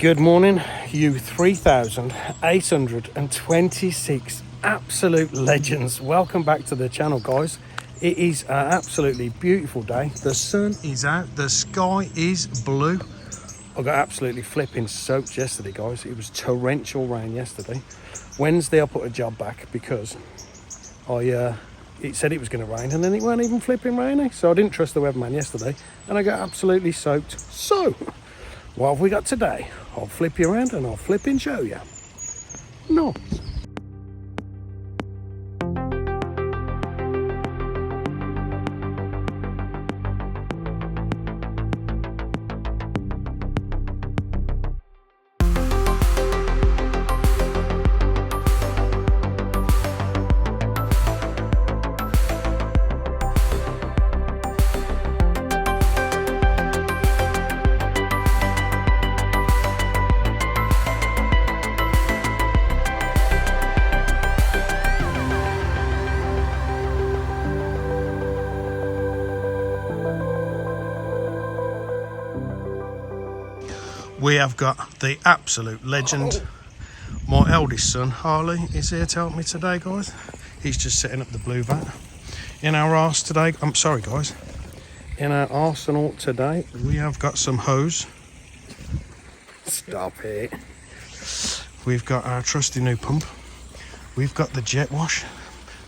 Good morning, you 3,826 absolute legends. Welcome back to the channel, guys. It is an absolutely beautiful day. The sun is out, the sky is blue. I got absolutely flipping soaked yesterday, guys. It was torrential rain yesterday. Wednesday I put a job back because it said it was going to rain and then it weren't even flipping raining. So I didn't trust the weatherman yesterday and I got absolutely soaked. So what have we got today? I'll flip you around and I'll flip and show you. No. We have got the absolute legend. My eldest son, Harley, is here to help me today, guys. He's just setting up the blue vat. In our arse today, I'm sorry, guys. In our arsenal today, we have got some hose. Stop it. We've got our trusty new pump. We've got the jet wash,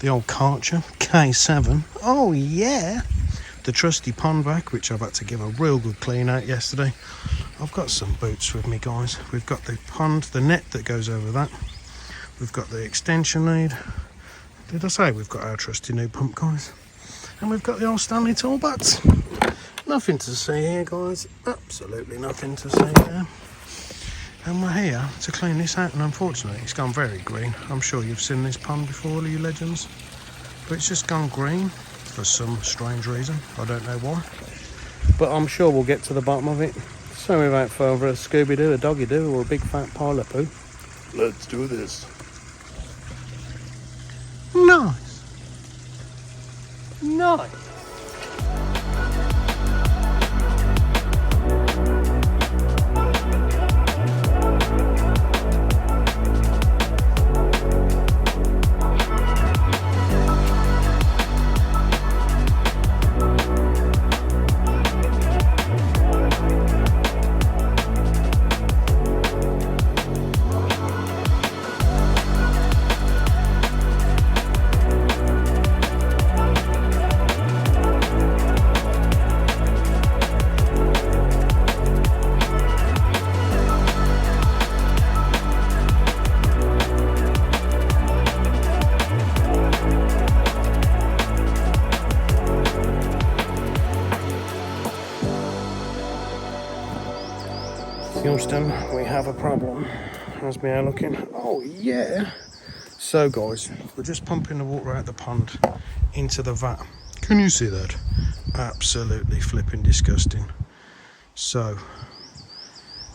the old Karcher K7. Oh, yeah. The trusty pond vac, which I've had to give a real good clean out yesterday. I've got some boots with me, guys. We've got the pond, the net that goes over that. We've got the extension lead. Did I say we've got our trusty new pump, guys? And we've got the old Stanley tool bats. Nothing to see here, guys. Absolutely nothing to see here. And we're here to clean this out, and unfortunately it's gone very green. I'm sure you've seen this pond before, you legends. But it's just gone green for some strange reason. I don't know why. But I'm sure we'll get to the bottom of it. So without further, a Scooby-Doo, a doggy-doo, or a big fat pile of poo. Let's do this. Nice. Nice. Houston, we have a problem. How's my hair looking? Oh yeah. So guys, we're just pumping the water out the pond into the vat. Can you see that? Absolutely flipping disgusting. So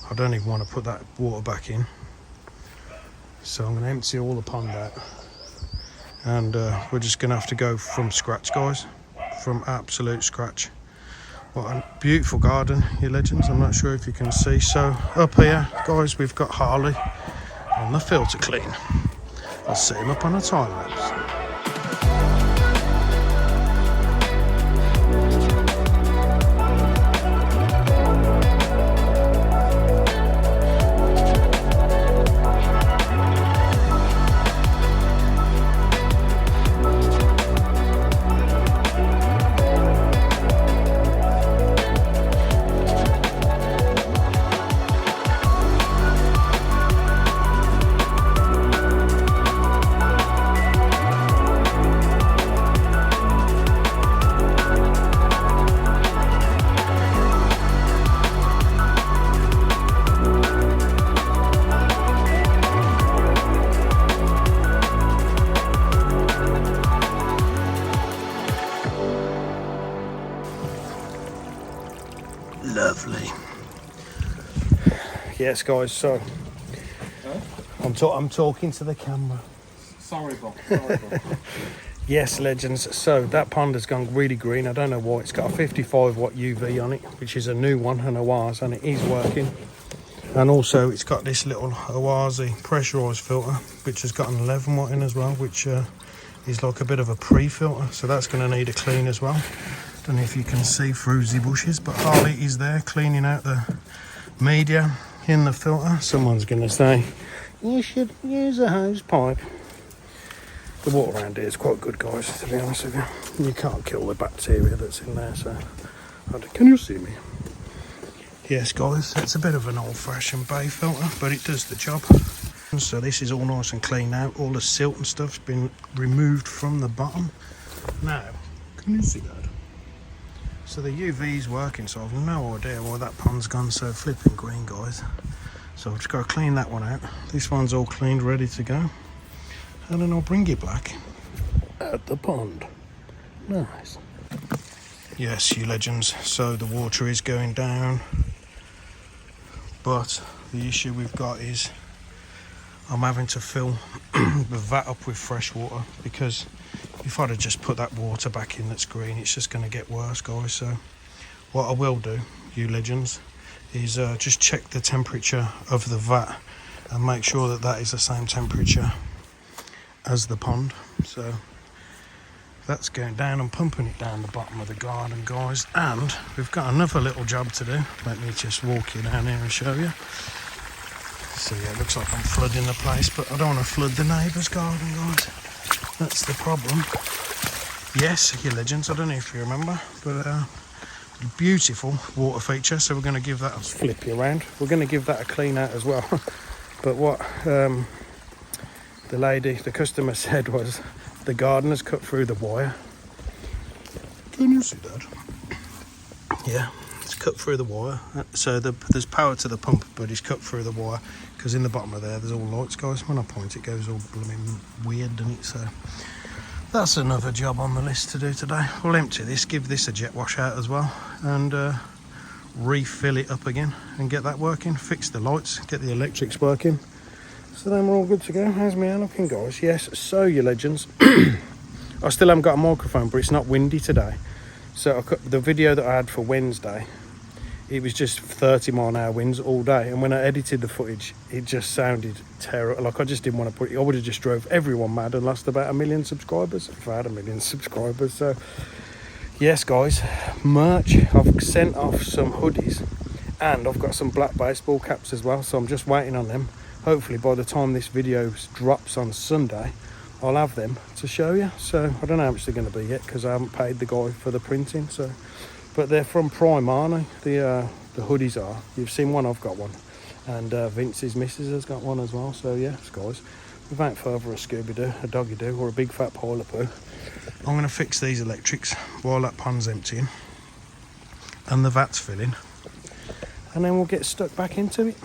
I don't even want to put that water back in. So I'm going to empty all the pond out. And we're just going to have to go from scratch, guys. From absolute scratch. What a beautiful garden, you legends. I'm not sure if you can see. So up here, guys, we've got Harley on the filter clean. I'll set him up on a time lapse. Lovely. Yes, guys, so I'm talking to the camera. Sorry, Bob. Yes, legends. So that pond has gone really green. I don't know why. It's got a 55 watt UV on it, which is a new one and a wires, and it is working. And also it's got this little Oazi pressurised filter, which has got an 11 watt in as well, which is like a bit of a pre-filter, so that's going to need a clean as well. Don't know if you can see through the bushes, but Harley is there cleaning out the media in the filter. Someone's going to say you should use a hose pipe. The water around here is quite good, guys, to be honest with you. You can't kill the bacteria that's in there, so can you see me? Yes, guys, it's a bit of an old-fashioned bay filter, but it does the job. So this is all nice and clean now. All the silt and stuff's been removed from the bottom. Now, can you see that? So the UV's working, so I've no idea why that pond's gone so flipping green, guys. So I've just got to clean that one out. This one's all cleaned, ready to go. And then I'll bring it back at the pond. Nice. Yes, you legends. So the water is going down. But the issue we've got is I'm having to fill the vat up with fresh water, because if I'd have just put that water back in that's green, it's just going to get worse, guys. So what I will do, you legends, is just check the temperature of the vat and make sure that that is the same temperature as the pond. So that's going down and pumping it down the bottom of the garden, guys. And we've got another little job to do. Let me just walk you down here and show you. So yeah, it looks like I'm flooding the place, but I don't want to flood the neighbour's garden, guys. That's the problem. Yes, you legends, I don't know if you remember, but beautiful water feature. So we're going to give that, I'll flip you around, we're going to give that a clean out as well. But what the customer said was the gardener's cut through the wire. Can you see that? Yeah, it's cut through the wire. So there's power to the pump, but it's cut through the wire, because in the bottom of there's all lights, guys. When I point, it goes all blooming weird, doesn't it? So that's another job on the list to do today. We'll empty this, give this a jet wash out as well, and refill it up again and get that working. Fix the lights, get the electrics working. So then we're all good to go. How's my hair looking, guys? Yes, so you legends. I still haven't got a microphone, but it's not windy today. So the video that I had for Wednesday, it was just 30-mile-an-hour winds all day, and when I edited the footage, it just sounded terrible. Like, I just didn't want to put it. I would have just drove everyone mad and lost about 1 million subscribers if I had 1 million subscribers. So yes, guys, merch. I've sent off some hoodies, and I've got some black baseball caps as well, so I'm just waiting on them. Hopefully by the time this video drops on Sunday, I'll have them to show you. So I don't know how much they're going to be yet, because I haven't paid the guy for the printing. So, but they're from Prime, aren't they? The hoodies are. You've seen one, I've got one, and Vince's missus has got one as well. So yes, guys, without further a Scooby-Doo, a doggy-doo, or a big fat pile of poo, I'm going to fix these electrics while that pond's emptying and the vat's filling, and then we'll get stuck back into it.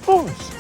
Nice.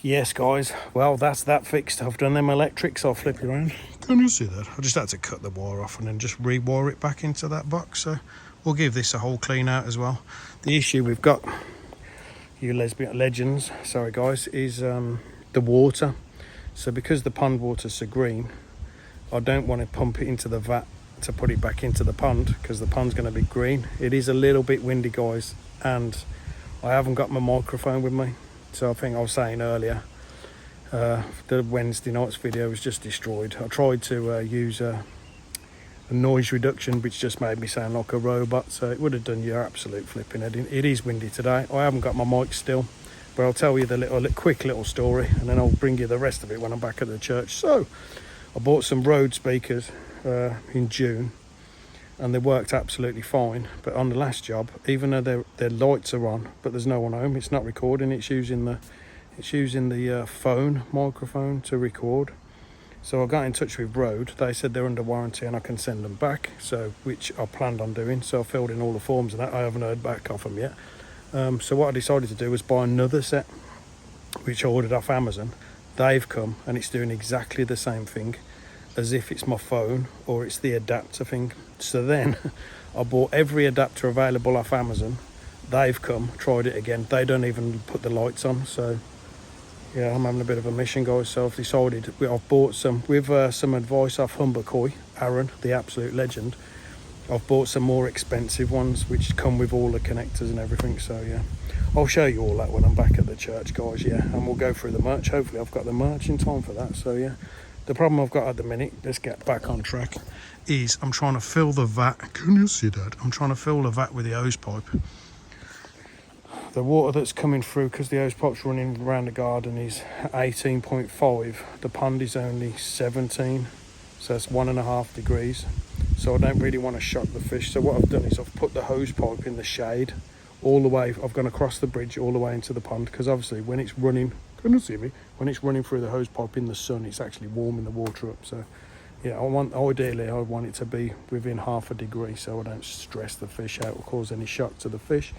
Yes, guys, well, that's that fixed. I've done them electrics. I'll flip you around. Can you see that? I just had to cut the wire off and then just rewire it back into that box. So we'll give this a whole clean out as well. The issue we've got, you lesbian legends, sorry guys, is the water. So because the pond water's so green, I don't want to pump it into the vat to put it back into the pond, because the pond's going to be green. It is a little bit windy, guys, and I haven't got my microphone with me. So I think I was saying earlier, the Wednesday night's video was just destroyed. I tried to use a noise reduction, which just made me sound like a robot, so it would have done your absolute flipping head in. It is windy today. I haven't got my mic still, but I'll tell you the quick little story, and then I'll bring you the rest of it when I'm back at the church. So I bought some Rode speakers in June, and they worked absolutely fine. But on the last job, even though their lights are on, but there's no one home, it's not recording. It's using the phone microphone to record. So I got in touch with Rode. They said they're under warranty and I can send them back, so which I planned on doing. So I filled in all the forms and that. I haven't heard back off them yet. So what I decided to do was buy another set, which I ordered off Amazon. They've come and it's doing exactly the same thing. as if it's my phone or it's the adapter thing. So then I bought every adapter available off Amazon. They've come, tried it again. They don't even put the lights on. So yeah, I'm having a bit of a mission, guys. So I've decided, I've bought some, with some advice off Humbercoy, Aaron, the absolute legend. I've bought some more expensive ones which come with all the connectors and everything. So yeah, I'll show you all that when I'm back at the church, guys. Yeah, and we'll go through the merch. Hopefully I've got the merch in time for that. So yeah, the problem I've got at the minute, let's get back on track, is I'm trying to fill the vat. Can you see that? I'm trying to fill the vat with the hose pipe. The water that's coming through, because the hose pipe's running around the garden, is 18.5. The pond is only 17, so it's 1.5 degrees. So I don't really want to shock the fish. So what I've done is I've put the hose pipe in the shade all the way. I've gone across the bridge all the way into the pond, because obviously when it's running, can you see me? When it's running through the hose pipe in the sun, it's actually warming the water up. So yeah, ideally I want it to be within 0.5 degree, so I don't stress the fish out or cause any shock to the fish.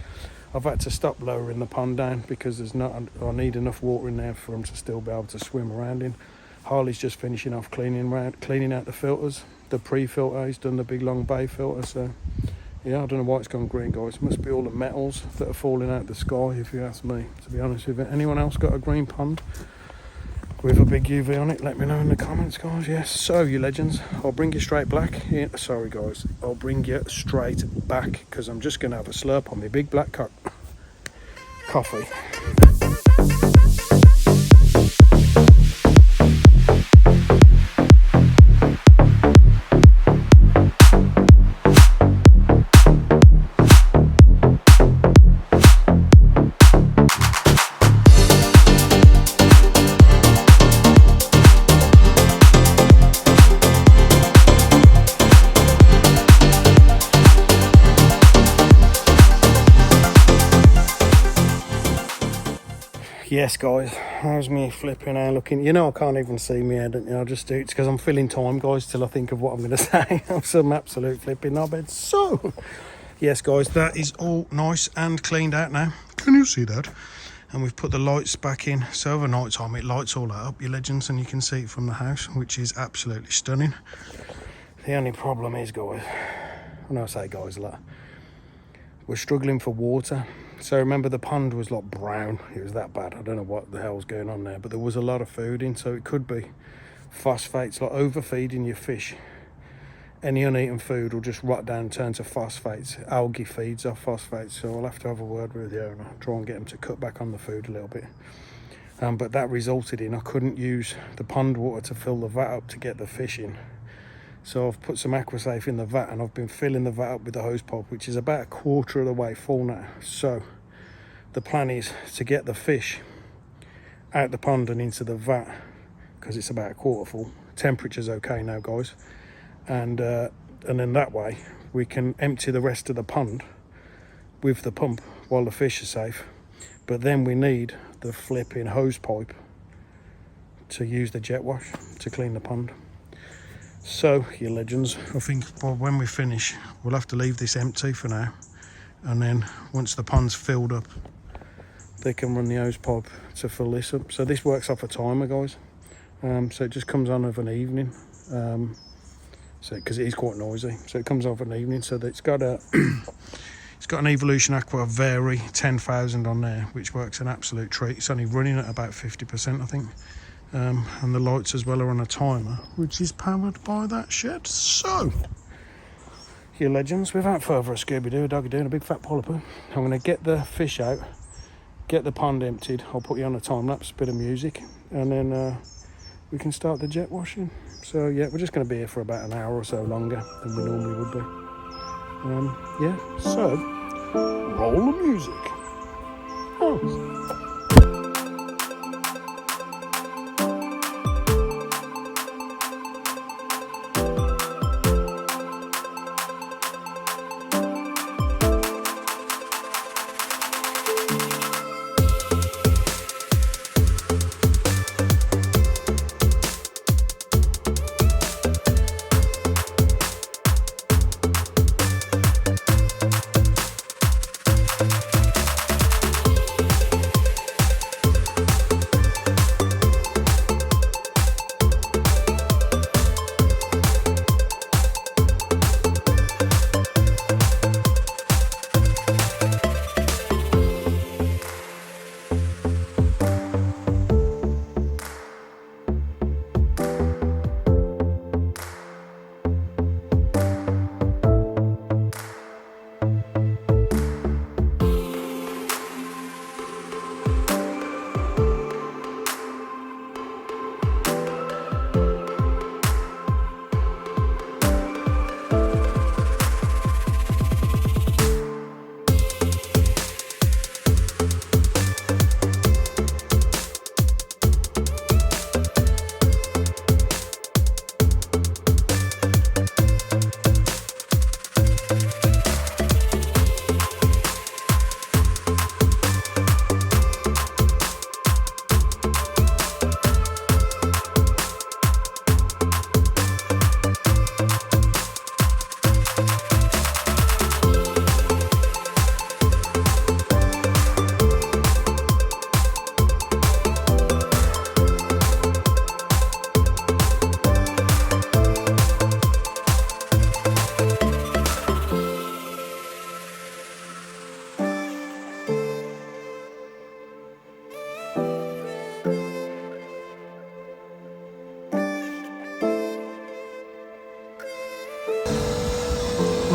I've had to stop lowering the pond down because I need enough water in there for them to still be able to swim around in. Harley's just finishing off cleaning out the filters, the pre-filter. He's done the big long bay filter. So yeah, I don't know why it's gone green, guys. It must be all the metals that are falling out the sky, if you ask me, to be honest with you. Anyone else got a green pond with a big UV on it? Let me know in the comments, guys. Yes, so you legends, I'll bring you straight back. Yeah, sorry guys, I'll bring you straight back, because I'm just going to have a slurp on my big black coffee. Yes, guys, how's me flipping out looking? You know, I can't even see me head, I'll just do it because I'm filling time, guys, till I think of what I'm going to say. I'm some absolute flipping knobhead. So, yes, guys, that is all nice and cleaned out now. Can you see that? And we've put the lights back in. So over night time, it lights all that up, you legends, and you can see it from the house, which is absolutely stunning. The only problem is, guys, when I say guys a lot, we're struggling for water. So remember, the pond was like brown. It was that bad. I don't know what the hell's going on there, but there was a lot of food in, so it could be phosphates, like overfeeding your fish. Any uneaten food will just rot down and turn to phosphates. Algae feeds off phosphates, so I'll have to have a word with the owner, try and get him to cut back on the food a little bit. But that resulted in I couldn't use the pond water to fill the vat up to get the fish in. So I've put some Aquasafe in the vat, and I've been filling the vat up with the hose pipe, which is about 1/4 of the way full now. So the plan is to get the fish out the pond and into the vat, because it's about 1/4 full. Temperature's okay now, guys, and then that way we can empty the rest of the pond with the pump while the fish are safe. But then we need the flipping hose pipe to use the jet wash to clean the pond. So, you legends, I think when we finish, we'll have to leave this empty for now. And then once the pond's filled up, they can run the hose pipe to fill this up. So this works off a timer, guys. So it just comes on of an evening. So because it is quite noisy, so it comes off an evening. So that it's got a it's got an Evolution Aqua Vary 10,000 on there, which works an absolute treat. It's only running at about 50%, I think. And the lights as well are on a timer, which is powered by that shed. So, you legends, without further Scooby-Doo, Doggy-Doo and a big fat polypoo, I'm going to get the fish out, get the pond emptied. I'll put you on a time-lapse, bit of music, and then we can start the jet washing. So yeah, we're just going to be here for about an hour or so longer than we normally would be. Yeah, so roll the music. Oh.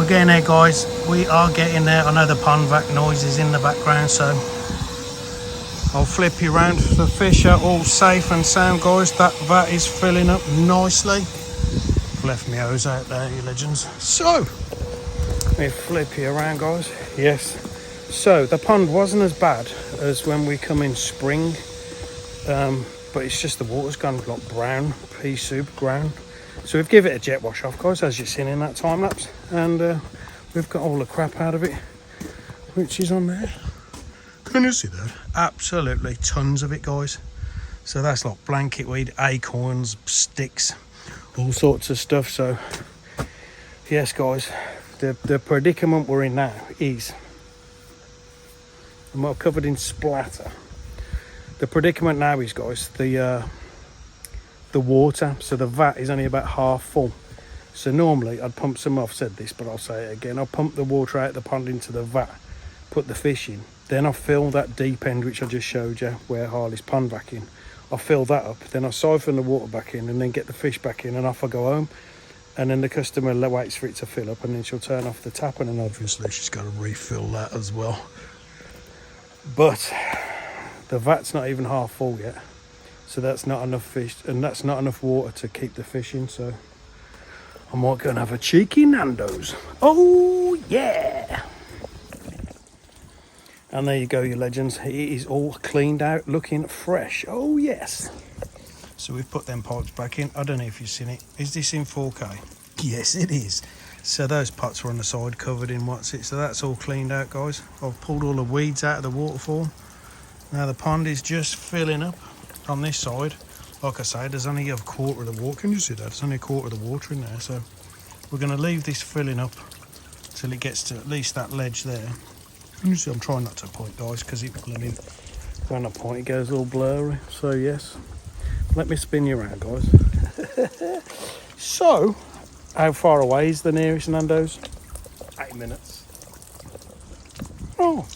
we're getting there, guys. We are getting there. I know the pond vac noise is in the background, so I'll flip you around. The fish are all safe and sound, guys. That vat is filling up nicely. Left my hose out there, you legends. So, let me flip you around, guys. Yes. So, the pond wasn't as bad as when we come in spring. But it's just the water's gone like brown, pea soup brown. So we've given it a jet wash off, guys, as you've seen in that time lapse. And we've got all the crap out of it, which is on there. Can you see that? Absolutely tons of it, guys. So that's like blanket weed, acorns, sticks, all sorts of stuff. So yes, guys, the predicament we're in now is, I'm all covered in splatter. The predicament now is, guys, the water. So the vat is only about half full. So normally I'd pump some, I've said this, but I'll say it again. I'll pump the water out of the pond into the vat, put the fish in. Then I'll fill that deep end, which I just showed you, where Harley's pond vac in. I'll fill that up. Then I'll siphon the water back in and then get the fish back in, and off I go home. And then the customer waits for it to fill up, and then she'll turn off the tap, and then obviously she's got to refill that as well. But the vat's not even half full yet, so that's not enough fish, and that's not enough water to keep the fish in. So I might go and have a cheeky Nando's. Oh yeah! And there you go, you legends. It is all cleaned out, looking fresh. Oh yes. So we've put them pipes back in. I don't know if you've seen it. Is this in 4K? Yes, it is. So those pots were on the side covered in what's it. So that's all cleaned out, guys. I've pulled all the weeds out of the waterfall. Now the pond is just filling up on this side. Like I say, there's only a quarter of the water. Can you see that? There's only a quarter of the water in there. So we're going to leave this filling up till it gets to at least that ledge there. Can you see? I'm trying not to point, guys, because it blooming, when I point it goes all blurry. So yes, let me spin you around, guys. So, how far away is the nearest Nando's? 8 minutes. Oh.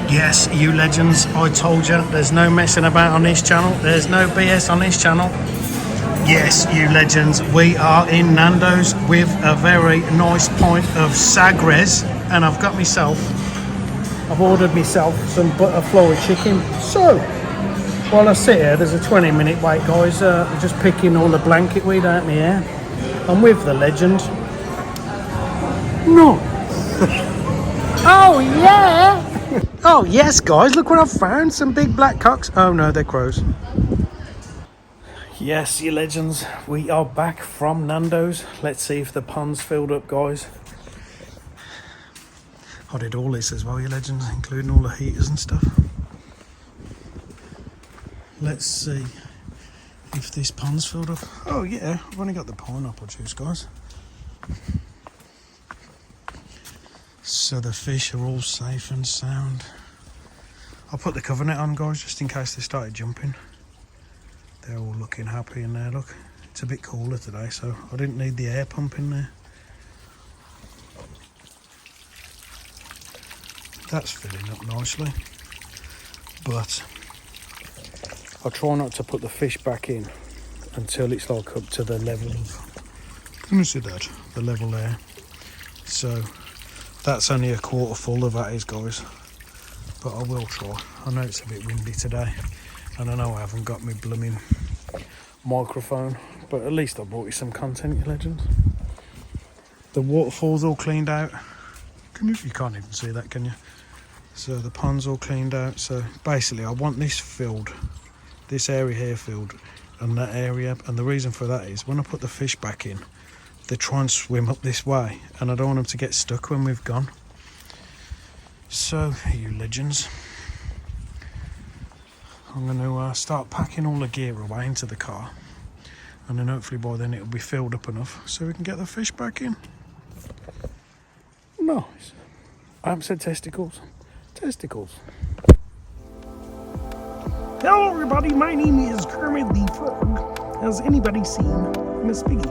Yes, you legends, I told you, there's no messing about on this channel. There's no BS on this channel. Yes, you legends, we are in Nando's with a very nice pint of Sagres. And I've got myself, I've ordered myself some butterfly chicken. So, while I sit here, there's a 20-minute wait, guys. I'm just picking all the blanket weed out of my hair. I'm with the legend. No. Oh, yeah. Oh, yes, guys. Look what I've found. Some big black cocks. Oh, no, they're crows. Yes, you legends. We are back from Nando's. Let's see if the pond's filled up, guys. I did all this as well, you legends, including all the heaters and stuff. Let's see if this pond's filled up. Oh yeah, I've only got the pineapple juice, guys. So the fish are all safe and sound. I'll put the cover net on, guys, just in case they started jumping. They're all looking happy in there, look. It's a bit cooler today, so I didn't need the air pump in there. That's filling up nicely, but I'll try not to put the fish back in until it's like up to the level of, can you see that? The level there. So that's only a quarter full of that is, guys, but I will try. I know it's a bit windy today, and I know I haven't got my blooming microphone, but at least I brought you some content, you legends. The waterfall's all cleaned out. You can't even see that, can you? So the pond's all cleaned out. So basically I want this filled, this area here filled, and that area. And the reason for that is when I put the fish back in, they try and swim up this way, and I don't want them to get stuck when we've gone. So you legends, I'm going to start packing all the gear away into the car, and then hopefully by then it'll be filled up enough so we can get the fish back in. Nice. I haven't said testicles. Testicles. Hello everybody, my name is Kermit the Frog. Has anybody seen Miss Piggy?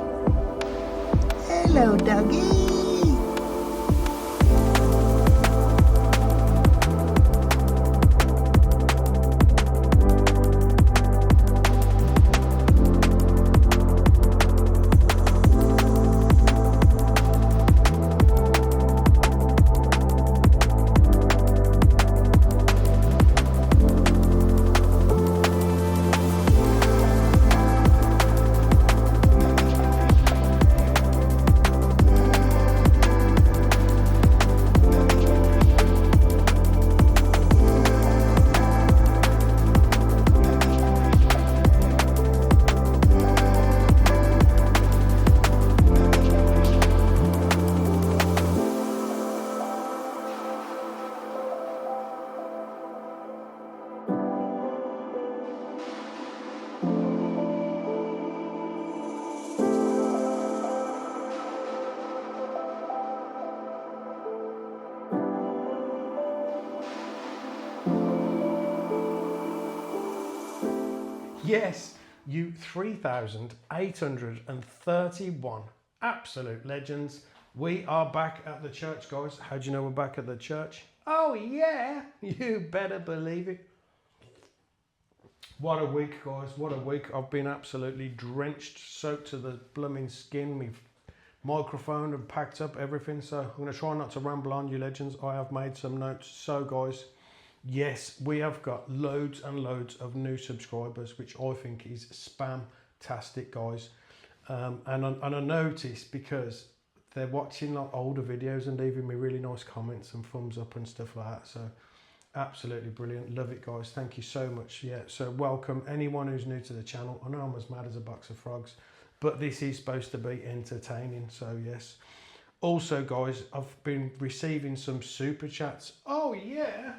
Hello, doggy. yes, you 3,831 absolute legends. We are back at the church, guys. How do you know we're back at the church? Oh yeah, you better believe it. What a week, guys. What a week. I've been absolutely drenched, soaked to the blooming skin. My microphone and packed up everything. So I'm going to try not to ramble on, you legends. I have made some notes. So, guys, yes, we have got loads and loads of new subscribers, which I think is spam-tastic, guys. And I noticed because they're watching like older videos and leaving me really nice comments and thumbs up and stuff like that. So absolutely brilliant. Love it, guys. Thank you so much. Yeah, so welcome anyone who's new to the channel. I know I'm as mad as a box of frogs, but this is supposed to be entertaining. So yes. Also, guys, I've been receiving some super chats. Oh yeah.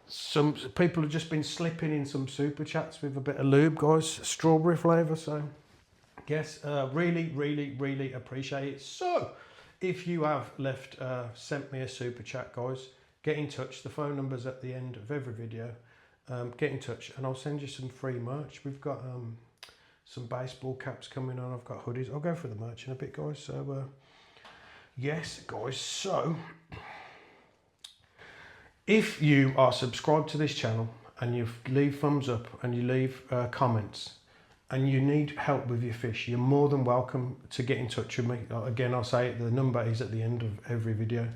Some people have just been slipping in some super chats with a bit of lube, guys. Strawberry flavour. So yes, really appreciate it. So if you have sent me a super chat, guys, get in touch. The phone number's at the end of every video. Get in touch and I'll send you some free merch. We've got some baseball caps coming on. I've got hoodies. I'll go for the merch in a bit, guys. So yes, guys. So if you are subscribed to this channel and you leave thumbs up and you leave comments and you need help with your fish, you're more than welcome to get in touch with me. Again, I'll say it, the number is at the end of every video.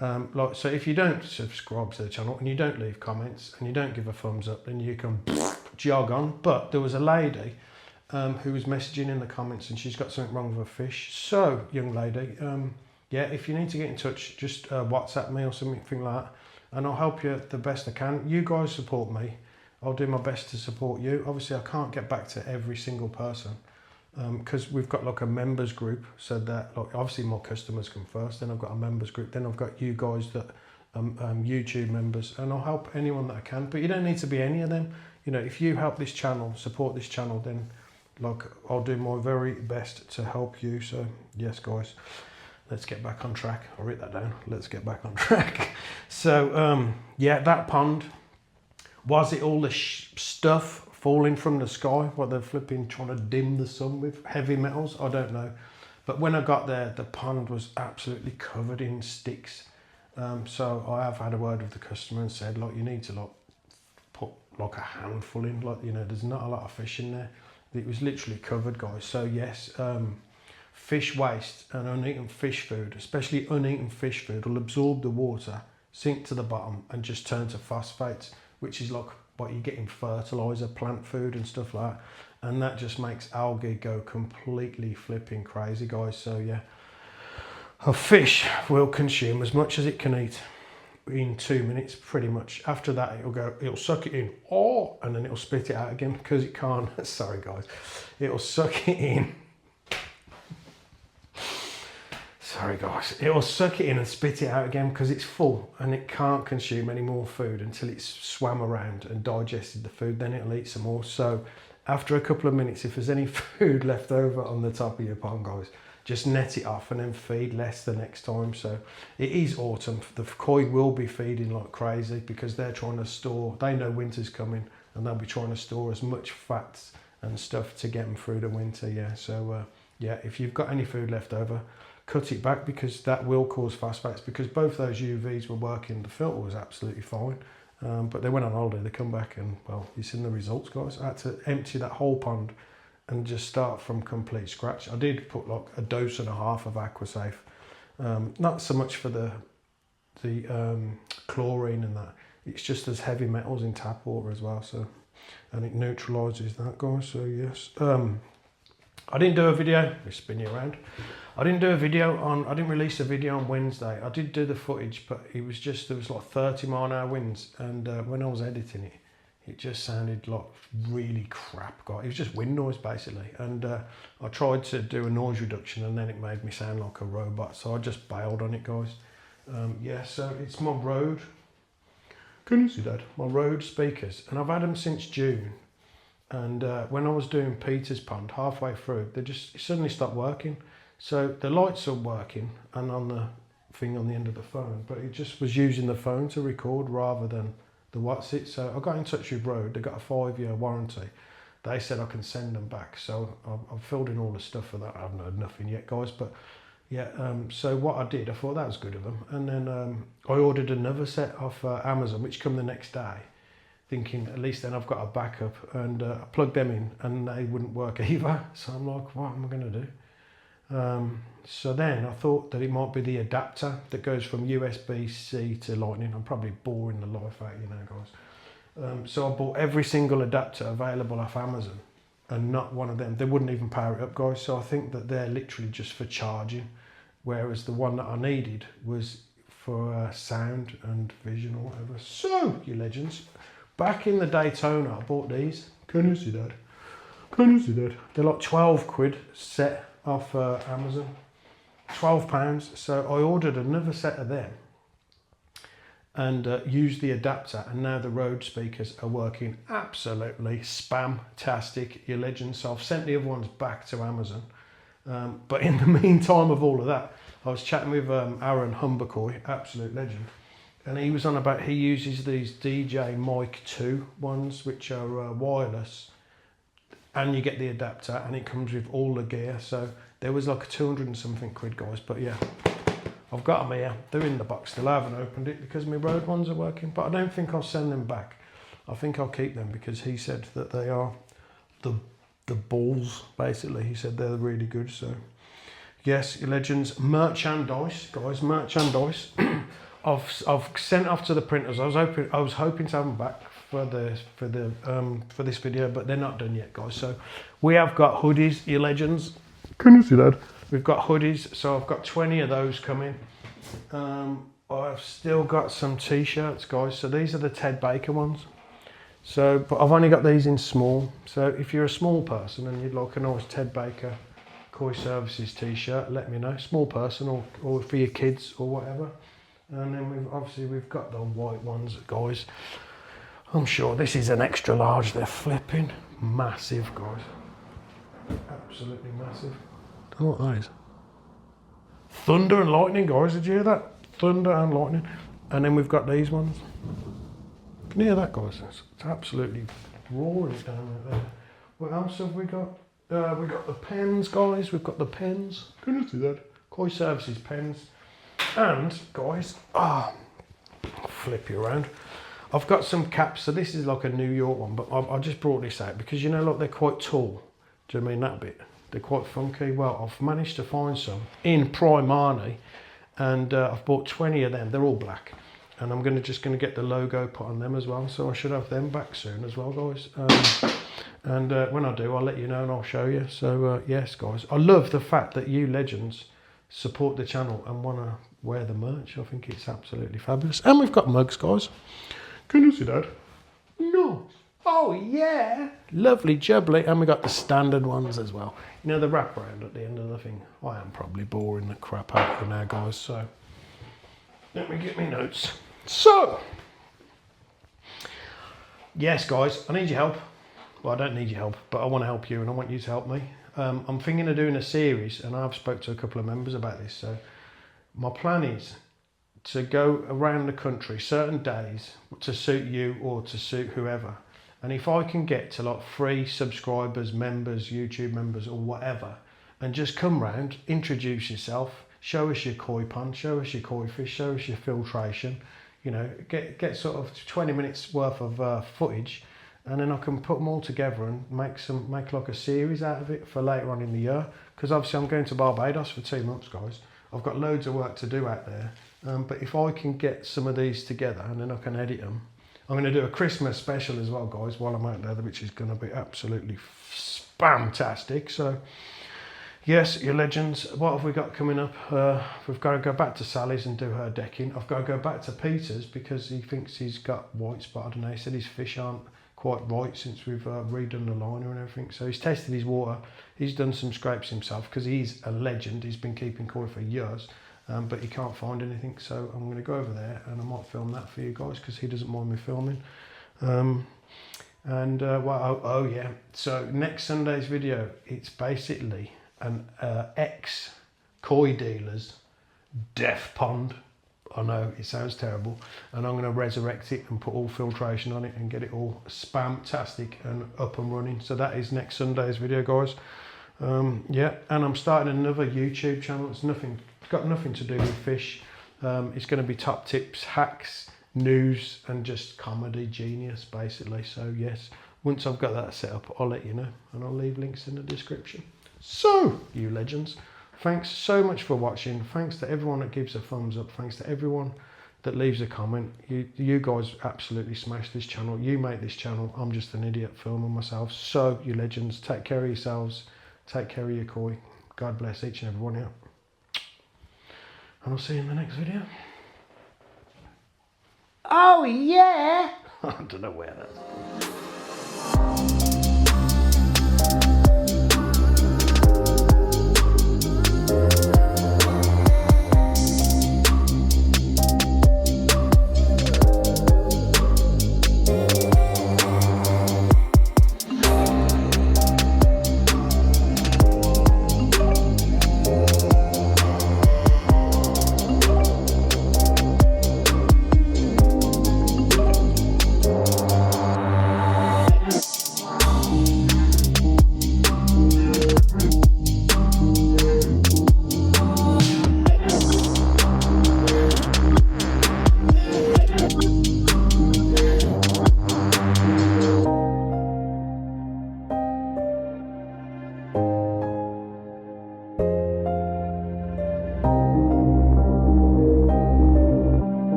So if you don't subscribe to the channel and you don't leave comments and you don't give a thumbs up, then you can jog on. But there was a lady who was messaging in the comments and she's got something wrong with her fish. So, young lady, yeah, if you need to get in touch, just WhatsApp me or something like that, and I'll help you the best I can. You guys support me. I'll do my best to support you. Obviously, I can't get back to every single person because we've got like a members group, so that like obviously my customers come first, then I've got a members group, then I've got you guys that YouTube members, and I'll help anyone that I can. But you don't need to be any of them. You know, if you help this channel, support this channel, then like I'll do my very best to help you. So yes, guys, let's get back on track. I'll write that down. Let's get back on track. So yeah, that pond, was it all the stuff falling from the sky? What they're flipping trying to dim the sun with heavy metals? I don't know. But when I got there, the pond was absolutely covered in sticks. So I have had a word with the customer and said, like, you need to like put like a handful in. Like, you know, there's not a lot of fish in there. It was literally covered, guys. So yes, fish waste and uneaten fish food, especially uneaten fish food, will absorb the water, sink to the bottom and just turn to phosphates, which is like what you get in fertilizer, plant food and stuff like that. And that just makes algae go completely flipping crazy, guys. So yeah, a fish will consume as much as it can eat in 2 minutes, pretty much. After that, it'll suck it in, and then it'll spit it out again because it can't. Sorry, guys. It'll suck it in. Sorry, guys. It'll suck it in and spit it out again because it's full and it can't consume any more food until it's swam around and digested the food. Then it'll eat some more. So after a couple of minutes, if there's any food left over on the top of your pond, guys, just net it off and then feed less the next time. So it is autumn. The koi will be feeding like crazy because they're trying to store, they know winter's coming and they'll be trying to store as much fats and stuff to get them through the winter. Yeah. So yeah, if you've got any food left over, cut it back because that will cause phosphates, because both those UVs were working. The filter was absolutely fine, but they went on holiday, they come back and, well, you've seen the results, guys. I had to empty that whole pond and just start from complete scratch. I did put like a dose and a half of Aquasafe, not so much for the chlorine and that, it's just there's heavy metals in tap water as well, so, and it neutralises that, guys. So yes, I didn't do a video, let's spin you around. I didn't release a video on Wednesday. I did do the footage, but it was just, there was like 30-mile-an-hour winds. And when I was editing it, it just sounded like really crap, guys. It was just wind noise, basically. And I tried to do a noise reduction and then it made me sound like a robot. So I just bailed on it, guys. Yeah, so it's my Rode. Can you see that? My Rode speakers. And I've had them since June. And when I was doing Peter's Pond, halfway through, they just suddenly stopped working. So the lights are working and on the thing on the end of the phone, but it just was using the phone to record rather than the what's it. So I got in touch with Rode. They got a 5-year warranty. they said I can send them back. So I've filled in all the stuff for that. I haven't heard nothing yet, guys, but yeah, so what I did, I thought that was good of them, and then I ordered another set off Amazon, which come the next day, thinking at least then I've got a backup, and I plugged them in and they wouldn't work either. So I'm like, what am I going to do? So then I thought that it might be the adapter that goes from USB-C to Lightning. I'm probably boring the life out of you now, guys. So I bought every single adapter available off Amazon, and not one of them. They wouldn't even power it up, guys. So I think that they're literally just for charging, whereas the one that I needed was for sound and vision or whatever. So, you legends, back in the Daytona, I bought these. Can you see that? Can you see that? They're like 12 quid set off Amazon. £12. So I ordered another set of them and used the adapter, and now the Rode speakers are working absolutely spam-tastic, you legends. So I've sent the other ones back to Amazon. But in the meantime of all of that, I was chatting with Aaron Humbercoy, absolute legend, and he was on about he uses these DJ Mic 2 ones, which are wireless, and you get the adapter, and it comes with all the gear. So there was like 200 and something quid, guys. But yeah, I've got them here. They're in the box still. I haven't opened it because my Rode ones are working, but I don't think I'll send them back. I think I'll keep them because he said that they are the balls, basically. He said they're really good. So yes, your legends, merchandise, guys, merchandise. I've sent off to the printers. I was hoping to have them back for this video, but they're not done yet, guys. So we have got hoodies, your legends. Can you see that? We've got hoodies, so I've got 20 of those coming. I've still got some t-shirts, guys. So these are the Ted Baker ones. So, but I've only got these in small. So if you're a small person and you'd like a nice Ted Baker Koi Services t-shirt, let me know. Small person or for your kids or whatever. And then we've got the white ones, guys. I'm sure this is an extra large. They're flipping massive, guys. Absolutely massive. I don't know what that is. Thunder and lightning, guys. Did you hear that? Thunder and lightning. And then we've got these ones. Can you hear that, guys? It's absolutely roaring it down there. What else have we got? We've got the pens, guys. We've got the pens. Can you see that? Koi Services pens. And, guys, I'll flip you around. I've got some caps. So this is like a New York one, but I just brought this out because, you know, look, they're quite tall. Do you mean that bit? They're quite funky. Well, I've managed to find some in Primani, and I've bought 20 of them. They're all black, and I'm just going to get the logo put on them as well. So I should have them back soon as well, guys. And when I do, I'll let you know and I'll show you. So yes, guys, I love the fact that you legends support the channel and want to wear the merch. I think it's absolutely fabulous. And we've got mugs, guys. Can you see that? No. Oh yeah, lovely jubbly. And we got the standard ones as well. You know, the wraparound at the end of the thing. I am probably boring the crap out of you now, guys. So let me get my notes. So yes, guys, I need your help. Well, I don't need your help, but I want to help you, and I want you to help me. I'm thinking of doing a series, and I've spoke to a couple of members about this. So my plan is to go around the country certain days to suit you or to suit whoever. And if I can get to like 3 subscribers, members, YouTube members or whatever, and just come round, introduce yourself, show us your koi pond, show us your koi fish, show us your filtration, you know, get sort of 20 minutes worth of footage, and then I can put them all together and make like a series out of it for later on in the year. Because obviously I'm going to Barbados for 2 months, guys. I've got loads of work to do out there. But if I can get some of these together and then I can edit them, I'm going to do a Christmas special as well, guys, while I'm out there, which is going to be absolutely spam-tastic. So, yes, your legends, what have we got coming up? We've got to go back to Sally's and do her decking. I've got to go back to Peter's because he thinks he's got white spot. I don't know, he said his fish aren't quite right since we've redone the liner and everything. So he's tested his water. He's done some scrapes himself because he's a legend. He's been keeping koi for years. But he can't find anything, so I'm going to go over there and I might film that for you guys because he doesn't mind me filming. Well, oh yeah, so next Sunday's video, it's basically an ex-koi dealer's death pond. I know it sounds terrible, and I'm going to resurrect it and put all filtration on it and get it all spam-tastic and up and running. So that is next Sunday's video, guys. Yeah, and I'm starting another YouTube channel. It's got nothing to do with fish. It's going to be top tips, hacks, news, and just comedy genius, basically. So yes, once I've got that set up, I'll let you know, and I'll leave links in the description. So, you legends, thanks so much for watching. Thanks to everyone that gives a thumbs up. Thanks to everyone that leaves a comment. You guys absolutely smash this channel. You make this channel. I'm just an idiot filming myself. So, you legends, take care of yourselves. Take care of your koi. God bless each and every one of you. And I'll see you in the next video. Oh yeah! I don't know where that's